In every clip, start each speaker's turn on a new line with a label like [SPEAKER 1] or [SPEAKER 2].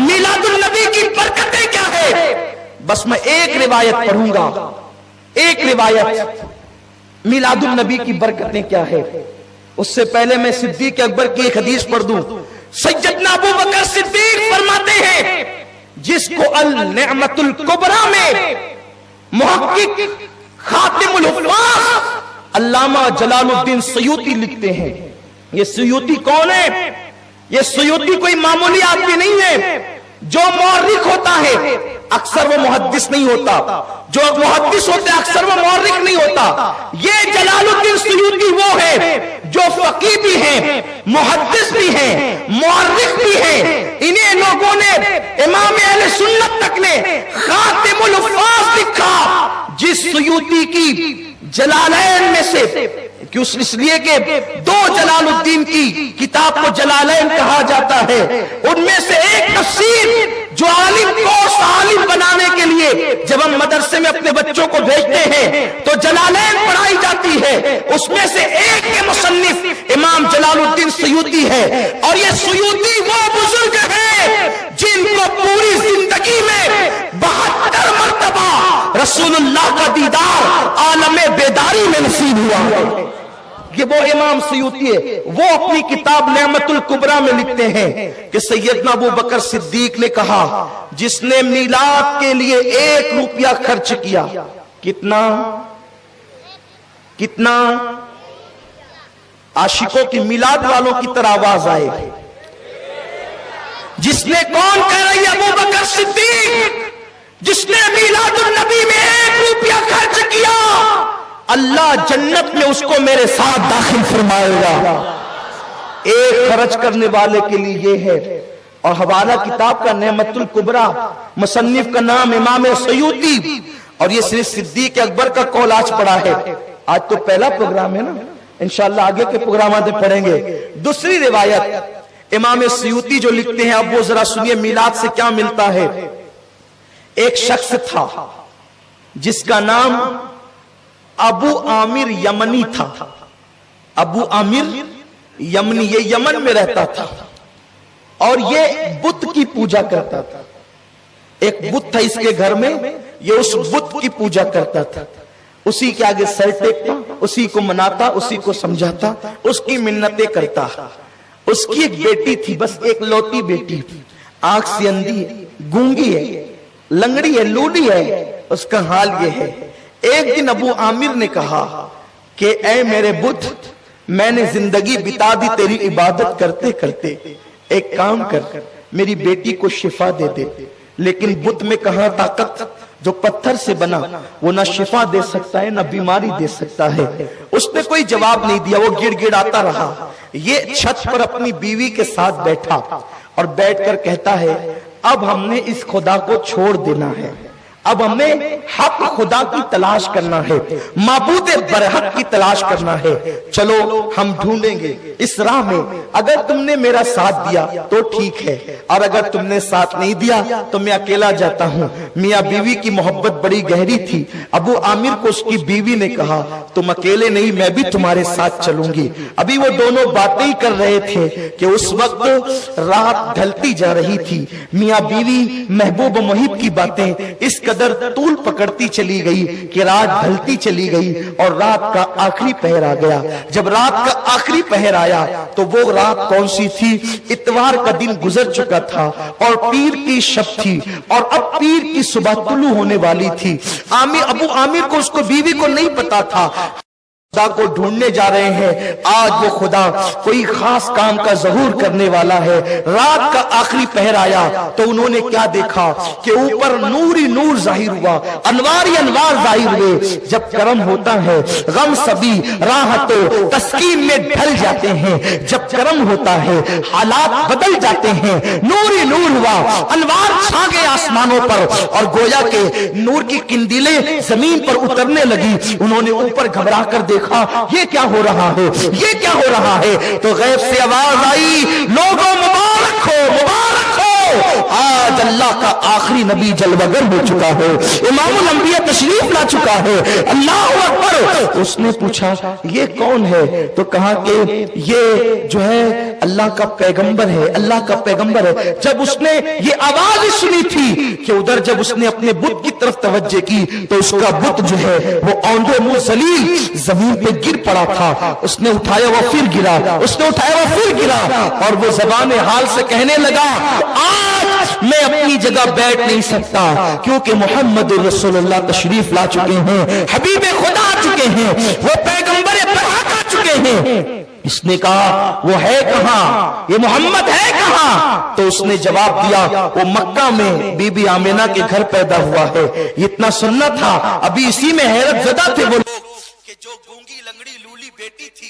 [SPEAKER 1] میلاد النبی کی برکتیں کیا ہے؟ بس میں ایک روایت پڑھوں گا، ایک روایت میلاد النبی کی برکتیں کیا ہے۔ اس سے پہلے میں صدیق اکبر کی ایک حدیث پڑھ دوں۔ سیدنا ابو بکر صدیق فرماتے ہیں، جس کو النعمت الکبریٰ میں محقق خاتم الحفاظ علامہ جلال الدین سیوطی لکھتے ہیں۔ یہ سیوطی کون ہے؟ یہ سیوطی کوئی معمولی آدمی نہیں ہے۔ جو مورخ ہوتا ہے اکثر وہ محدث نہیں ہوتا، جو محدث ہوتا ہے اکثر وہ مورخ نہیں ہوتا۔ یہ جلال الدین سیوطی وہ ہے جو فقیہ بھی ہیں، محدث بھی ہیں، مورخ بھی ہیں۔ انہیں لوگوں نے امام اہل سنت تک نے خاتم الحفاظ لکھا۔ جس سیوطی کی جلالین میں سے، اس لیے کہ دو جلال الدین کی کتاب کو جلالین کہا جاتا ہے، ان میں سے ایک تفسیر جو عالم کو عالم بنانے کے لیے جب ہم مدرسے میں اپنے بچوں کو بھیجتے ہیں تو جلالین پڑھائی جاتی ہے، اس میں سے ایک کے مصنف امام جلال الدین سیوطی ہے۔ اور یہ سیوطی وہ بزرگ ہیں جن کو پوری زندگی میں 72 مرتبہ رسول اللہ کا دیدار عالم بیداری میں نصیب ہوا ہے۔ یہ وہ امام سیوطی ہے۔ وہ اپنی کتاب نعمت الکبریٰ میں لکھتے ہیں کہ سیدنا ابو بکر صدیق نے کہا، جس نے میلاد کے لیے 1 روپیہ خرچ کیا، کتنا عاشقوں کی میلاد والوں کی طرح آواز آئے، جس نے کون کہہ رہی ہے؟ ابو بکر صدیق، جس نے میلاد النبی میں 1 روپیہ خرچ کیا، اللہ جنت میں اس کو میرے ساتھ داخل فرمائے گا۔ ایک خرچ کرنے والے کے لیے یہ ہے۔ اور حوالہ کتاب کا نعمت الکبریٰ، مصنف کا نام امام سیوطی، اور یہ صرف صدیق اکبر کا قول آج پڑھا ہے۔ آج تو پہلا پروگرام ہے نا، انشاءاللہ آگے کے پروگرامات میں پڑھیں گے۔ دوسری روایت امام سیوطی جو لکھتے ہیں، اب وہ ذرا سنیے میلاد سے کیا ملتا ہے۔ ایک شخص تھا جس کا نام ابو عامر یمنی تھا۔ ابو عامر یمنی، یہ یمن میں رہتا تھا اور یہ بت کی پوجا کرتا تھا۔ ایک بت تھا اس کے گھر میں، یہ اس بت کی پوجا کرتا تھا، اسی کے آگے سر ٹیکتا، اسی کو مناتا، اسی کو سمجھاتا، اس کی منتیں کرتا۔ اس کی ایک بیٹی تھی، بس ایک لوتی بیٹی، آنکھ سے اندھی ہے، گونگی ہے، لنگڑی ہے، لوڈی ہے۔ اس کا حال یہ ہے، ایک دن ابو عامر نے کہا کہ اے میرے بت، میں نے زندگی بتا دی تیری عبادت کرتے کرتے، ایک کام کر، میری بیٹی کو شفا دے دے۔ لیکن بت میں کہاں طاقت، جو پتھر سے بنا وہ نہ شفا دے سکتا ہے نہ بیماری دے سکتا ہے۔ اس نے کوئی جواب نہیں دیا، وہ گڑ گڑاتا رہا۔ یہ چھت پر اپنی بیوی کے ساتھ بیٹھا اور بیٹھ کر کہتا ہے، اب ہم نے اس خدا کو چھوڑ دینا ہے، اب ہمیں حق خدا کی تلاش کرنا ہے، معبود برحق کی تلاش کرنا ہے۔ چلو ہم ڈھونڈیں گے اس راہ میں، اگر تم نے میرا ساتھ دیا تو ٹھیک ہے، اور اگر تم نے ساتھ نہیں دیا تو میں اکیلا جاتا ہوں۔ میاں بیوی کی محبت بڑی گہری تھی۔ ابو عامر کو اس کی بیوی نے کہا، تم اکیلے نہیں، میں بھی تمہارے ساتھ چلوں گی۔ ابھی وہ دونوں باتیں ہی کر رہے تھے کہ اس وقت رات ڈھلتی جا رہی تھی۔ میاں بیوی محبوب و محب کی باتیں اس قدر طول پکڑتی چلی گئی کہ رات ڈھلتی چلی گئی اور رات کا آخری پہر آ گیا۔ جب رات کا آخری پہر آیا تو وہ رات کون سی تھی؟ اتوار کا دن گزر چکا تھا اور پیر کی شب تھی، اور اب پیر کی صبح طلوع ہونے والی تھی۔ ابو عامر کو، اس کو بیوی کو نہیں پتا تھا خدا کو ڈھونڈنے جا رہے ہیں، آج وہ خدا کوئی خاص کام کا ظہور کرنے والا ہے۔ رات کا آخری پہر آیا تو انہوں نے کیا دیکھا کہ اوپر نور ہی نور ظاہر ہوا، انوار ہی انوار ظاہر ہوئے۔ جب کرم ہوتا ہے غم سبھی راحتوں تسکین میں ڈھل جاتے ہیں، جب کرم ہوتا ہے حالات بدل جاتے ہیں۔ نور ہی نور ہوا، انوار چھا گئے آسمانوں پر، اور گویا کہ نور کی قندیلیں زمین پر اترنے لگی۔ انہوں نے اوپر گھبرا کر دیکھا، یہ کیا ہو رہا ہے، یہ کیا ہو رہا ہے؟ تو غیب سے آواز آئی، لوگوں مبارک ہو، مبارک ہو، آج اللہ کا آخری نبی جلوگر ہو چکا ہے، امام الانبیاء تشریف لا چکا ہے، اللہ اکبر۔ اس نے پوچھا یہ کون ہے؟ تو کہا کہ یہ جو ہے اللہ کا پیغمبر ہے، اللہ کا پیغمبر ہے۔ جب اس نے یہ آواز سنی تھی کہ ادھر جب اس نے اپنے بت کی طرف توجہ کی تو اس کا بت جو ہے وہ اوندے منہ ذلیل زمین پہ گر پڑا تھا۔ اس نے اٹھایا وہ پھر گرا، اس نے اٹھایا وہ پھر گرا، اور وہ زبان حال سے کہنے لگا آج میں اپنی جگہ بیٹھ نہیں سکتا کیونکہ محمد رسول اللہ تشریف لا چکے ہیں، حبیب خدا آ چکے ہیں، وہ پیغمبر برحق آ چکے ہیں۔ اس نے کہا وہ ہے کہاں؟ یہ محمد ہے کہاں؟ تو اس نے جواب دیا وہ مکہ میں بی بی آمینہ کے گھر پیدا ہوا ہے۔ اتنا سننا تھا، ابھی اسی میں حیرت زدہ تھے وہ لوگ کہ جو گونگی لنگڑی لولی بیٹی تھی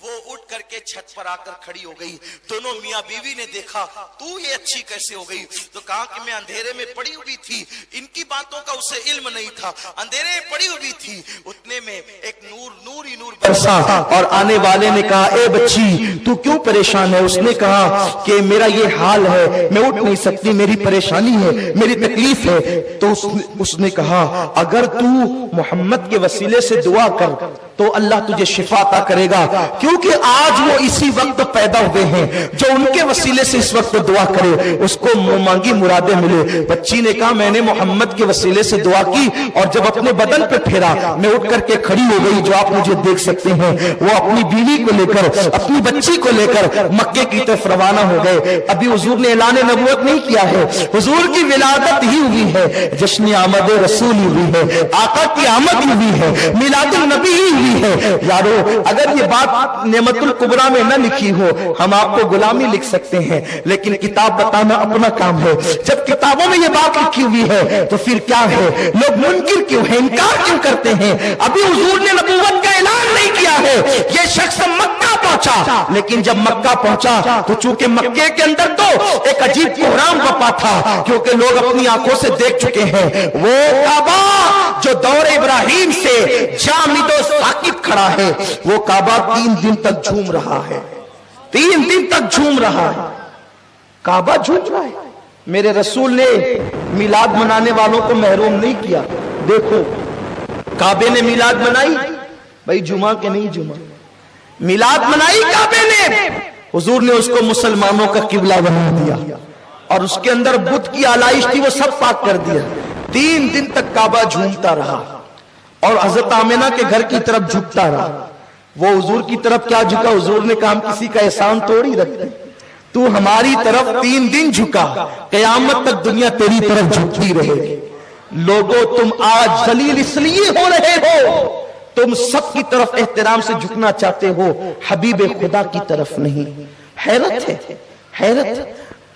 [SPEAKER 1] وہ اٹھ کر کے چھت پر آ کر کھڑی ہو گئی۔ دونوں میاں بیوی نے دیکھا تو یہ اچھی کیسے ہو گئی؟ تو کہا کہ میں اندھیرے میں پڑی ہوئی تھی، ان کی باتوں کا اسے علم نہیں تھا، اندھیرے میں پڑی ہوئی تھی، اتنے میں ایک نور ہی نور برسا، اور آنے والے نے کہا اے بچی تو کیوں پریشان ہے؟ اس نے کہا کہ میرا یہ حال ہے، میں اٹھ نہیں سکتی، میری پریشانی ہے، میری تکلیف ہے۔ تو اس نے کہا اگر تو محمد کے وسیلے سے دعا کر تو اللہ تجھے شفا عطا کرے گا، کیونکہ آج وہ اسی وقت پیدا ہوئے ہیں جو ان کے وسیلے سے اس وقت دعا کرے اس کو مانگی مرادیں ملے۔ بچی نے کہا میں نے محمد کے وسیلے سے دعا کی اور جب اپنے بدن پہ پھیرا میں اٹھ کر کے کھڑی ہو گئی، جو آپ مجھے دیکھ سکتے ہیں۔ وہ اپنی بیوی کو لے کر، اپنی بچی کو لے کر مکے کی طرف روانہ ہو گئے۔ ابھی حضور نے اعلان نبوت نہیں کیا ہے، حضور کی ولادت ہی ہوئی ہے، جشن آمد رسول ہی ہوئی ہے، آقا کی آمد ہی ہوئی ہے، میلاد النبی ہی ہوئی ہے۔ یارو اگر یہ بات نعمت الکبریٰ میں نہ لکھی ہو ہم آپ کو غلامی لکھ سکتے ہیں، لیکن کتاب بتانا اپنا کام ہے۔ جب کتابوں میں یہ بات لکھی ہوئی ہے تو پھر کیا ہے؟ لوگ منکر کیوں ہیں، انکار کیوں کرتے ہیں؟ ابھی حضور نے نبوت کا اعلان نہیں کیا ہے، یہ شخص مکہ پہنچا، لیکن جب مکہ پہنچا تو چونکہ مکے کے اندر تو ایک عجیب بحران بپا تھا، کیونکہ لوگ اپنی آنکھوں سے دیکھ چکے ہیں وہ کعبہ جو دور ابراہیم سے جامد و ثاقب کھڑا ہے، وہ کعبہ 3 دن تک جھوم رہا ہے، 3 دن تک جھوم رہا ہے، کعبہ جھوم رہا ہے۔ میرے رسول نے میلاد منانے والوں کو محروم نہیں کیا۔ دیکھو کعبے نے میلاد منائی، بھائی جمعہ کے نہیں جمعہ، میلاد منائی کعبے نے، حضور نے اس کو مسلمانوں کا قبلہ بنا دیا اور اس کے اندر بت کی آلائش تھی وہ سب پاک کر دیا۔ 3 دن تک کعبہ جھومتا رہا اور حضرت آمینہ کے گھر کی طرف جھکتا رہا۔ وہ حضور کی طرف کیا جھکا؟ حضور نے کہا ہم کسی کا احسان توڑی رکھتے، تو ہماری طرف 3 دن جھکا، قیامت تک دنیا تیری طرف جھکتی رہے گی۔ لوگوں تم آج ذلیل اس لیے ہو رہے ہو، تم سب کی طرف احترام سے جھکنا چاہتے ہو، حبیب خدا کی طرف نہیں۔ حیرت ہے، حیرت۔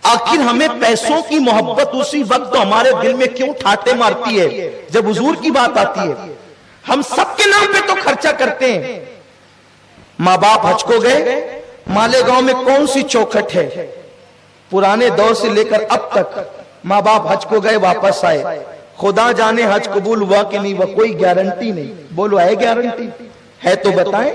[SPEAKER 1] آخر ہمیں پیسوں کی محبت اسی وقت تو ہمارے دل میں کیوں ٹھاٹے مارتی ہے جب حضور کی بات آتی ہے؟ ہم سب کے نام پہ تو خرچہ کرتے ہیں۔ ماں باپ حج کو گئے، مالیگاؤں میں کون سی چوکھٹ ہے؟ پرانے دور سے لے کر اب تک ماں باپ حج کو گئے واپس آئے، خدا جانے حج قبول ہوا کہ نہیں ہوا، کوئی گارنٹی نہیں۔ بولو ہے گارنٹی؟ ہے تو بتائیں۔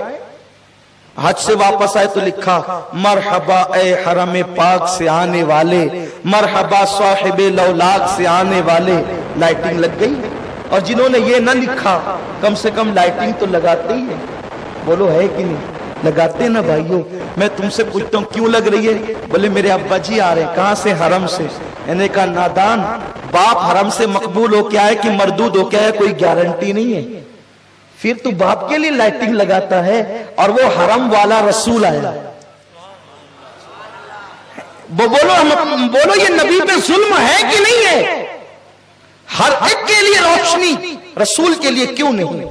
[SPEAKER 1] حج سے واپس آئے تو لکھا مرحبا اے حرم پاک سے آنے والے، مرحبا صاحب لولاک سے آنے والے۔ لائٹنگ لگ گئی، اور جنہوں نے یہ نہ لکھا کم سے کم لائٹنگ تو لگاتے ہی ہیں۔ بولو ہے کہ نہیں؟ لگاتے نا بھائیوں۔ میں تم سے پوچھتا ہوں کیوں لگ رہی ہے؟ بولے میرے ابا جی آ رہے ہیں۔ کہاں سے؟ حرم سے۔ میں نے کہا نادان، باپ حرم سے مقبول ہو کے آئے کہ مردود ہو کے آئے کوئی گارنٹی نہیں ہے، پھر تو باپ کے لیے لائٹنگ لگاتا ہے، اور وہ حرم والا رسول آیا۔ بولو یہ نبی پہ ظلم ہے کہ نہیں ہے؟ ہر ایک کے لیے روشنی، رسول کے لیے کیوں نہیں؟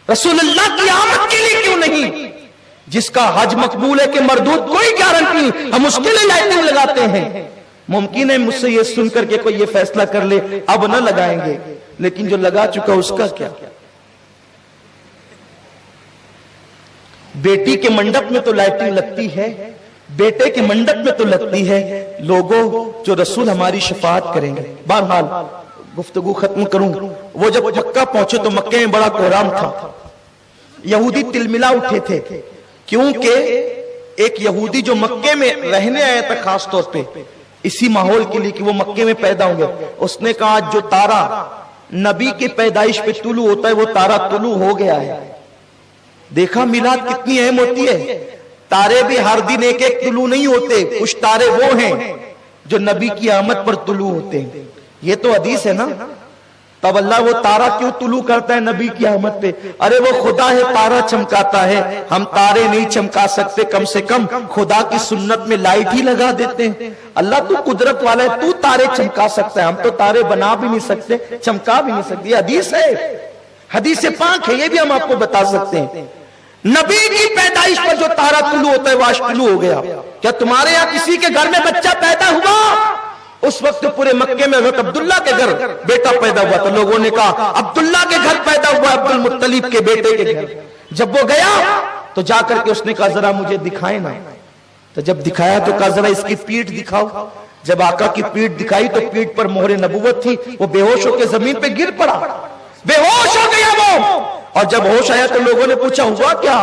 [SPEAKER 1] رسول اللہ کی آمد کے لیے کیوں نہیں؟ جس کا حج مقبول ہے کہ مردود کوئی گارنٹی نہیں، ہم اس کے لیے لائٹنگ لگاتے ہیں۔ ممکن ہے مجھ سے یہ سن کر کے کوئی یہ فیصلہ کر لے اب نہ لگائیں گے، لیکن جو لگا چکا اس کا کیا؟ بیٹی کے منڈپ میں تو لائٹنگ لگتی ہے، بیٹے کے منڈپ میں تو لگتی ہے، لوگوں جو رسول ہماری شفاعت کریں گے۔ بہرحال گفتگو ختم کروں۔ وہ جب مکہ پہنچے تو مکہ میں بڑا کوہرام تھا، یہودی تلملا اٹھے تھے، کیونکہ ایک یہودی جو مکے میں رہنے آیا تھا خاص طور پہ، اسی ماحول کے لیے کہ وہ مکے میں پیدا ہوں گے. اس نے کہا جو تارا نبی کی پیدائش پہ طلوع ہوتا ہے وہ تارا طلوع ہو گیا ہے. دیکھا میلاد کتنی اہم ہوتی ہے. تارے بھی ہر دن ایک ایک طلوع نہیں ہوتے, کچھ تارے وہ ہیں جو نبی کی آمد پر طلوع ہوتے ہیں. یہ تو حدیث ہے نا. تب اللہ وہ تارا کیوں طلوع کرتا ہے نبی کی آمد پہ؟ ارے وہ خدا ہے, تارا چمکاتا ہے. ہم تارے نہیں چمکا سکتے, کم سے کم خدا کی سنت میں لائٹ ہی لگا دیتے ہیں. اللہ تو قدرت والا ہے, تو تارے چمکا سکتا ہے, ہم تو تارے بنا بھی نہیں سکتے, چمکا بھی نہیں سکتے. یہ حدیث ہے, حدیث پاک ہے, یہ بھی ہم آپ کو بتا سکتے ہیں. نبی کی پیدائش پر جو تارا طلوع ہوتا ہے وہ آج طلوع ہو گیا. کیا تمہارے یہاں کسی کے گھر میں بچہ پیدا ہوا؟ اس وقت پورے مکے میں حضرت عبداللہ کے گھر بیٹا پیدا ہوا تو لوگوں نے کہا عبداللہ کے گھر پیدا ہوا, عبد المطلب کے بیٹے کے گھر. جب وہ گیا تو جا کر کے اس نے کہا ذرا مجھے دکھائے نا. تو جب دکھایا تو کہا ذرا اس کی پیٹھ دکھاؤ. جب آقا کی پیٹھ دکھائی تو پیٹھ پر مہر نبوت تھی. وہ بے ہوش ہو کے زمین پہ گر پڑا, بے ہوش ہو گیا وہ. اور جب ہوش آیا تو لوگوں نے پوچھا ہوا کیا؟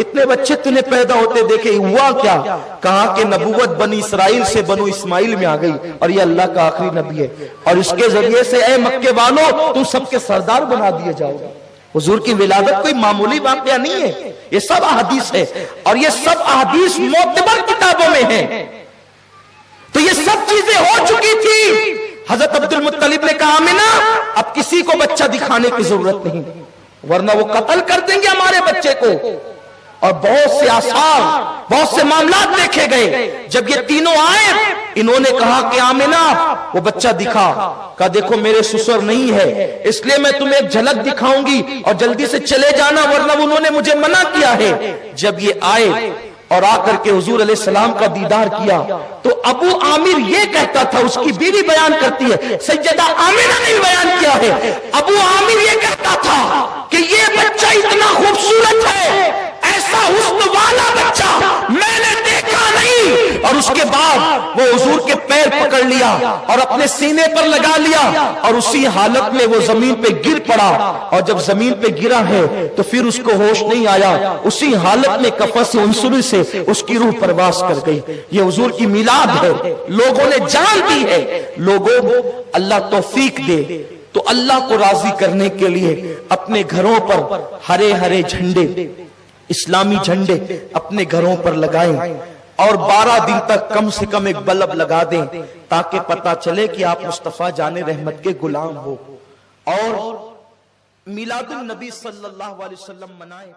[SPEAKER 1] اتنے بچے تنہیں پیدا ہوتے دیکھے, ہوا کیا؟ کہا کہ نبوت بنی اسرائیل سے بنو اسماعیل میں آ گئی اور یہ اللہ کا آخری نبی ہے, اور اس کے ذریعے سے اے مکے والوں تم سب کے سردار بنا دیے جاؤ گے. حضور کی ولادت کوئی معمولی واقعہ نہیں ہے, یہ سب احادیث ہے, اور یہ سب احادیث معتبر کتابوں میں ہیں. تو یہ سب چیزیں ہو چکی تھی. حضرت عبد المطلب نے کہا آمنہ اب کسی کو بچہ دکھانے کی ضرورت نہیں, ورنہ وہ قتل کر دیں گے ہمارے بچے کو. اور بہت سے آثار, بہت سے معاملات دیکھے گئے. جب یہ تینوں آئے انہوں نے کہا کہ آمنہ وہ بچہ دکھا. کہا دیکھو میرے سسر نہیں ہے, اس لیے میں تمہیں ایک جھلک دکھاؤں گی اور جلدی سے چلے جانا, ورنہ انہوں نے مجھے منع کیا ہے. جب یہ آئے اور آ کر کے حضور علیہ السلام کا دیدار کیا تو ابو عامر یہ کہتا تھا, اس کی بیوی بیان کرتی ہے, سیدہ آمنہ نے بیان کیا ہے, ابو عامر یہ کہتا تھا کہ یہ بچہ اتنا خوبصورت ہے, ایسا حسن والا بچہ میں نے دیکھا نہیں. اور اس کے بعد وہ حضور کے پیر پکڑ لیا اور اپنے سینے پر لگا لیا, اور اسی حالت میں وہ زمین پہ گر پڑا. اور جب زمین پہ گرا ہے تو پھر اس کو ہوش نہیں آیا, اسی حالت میں کفس عنصری سے اس کی روح پرواز کر گئی. یہ حضور کی میلاد ہے, لوگوں نے جان دی ہے. لوگوں اللہ توفیق دے تو اللہ کو راضی کرنے کے لیے اپنے گھروں پر ہرے ہرے جھنڈے, اسلامی جھنڈے اپنے گھروں پر لگائیں, اور 12 دن تک کم سے کم ایک بلب لگا دیں تاکہ پتا چلے کہ آپ مصطفیٰ جان رحمت کے غلام ہو. اور میلاد النبی صلی اللہ علیہ وسلم منائیں.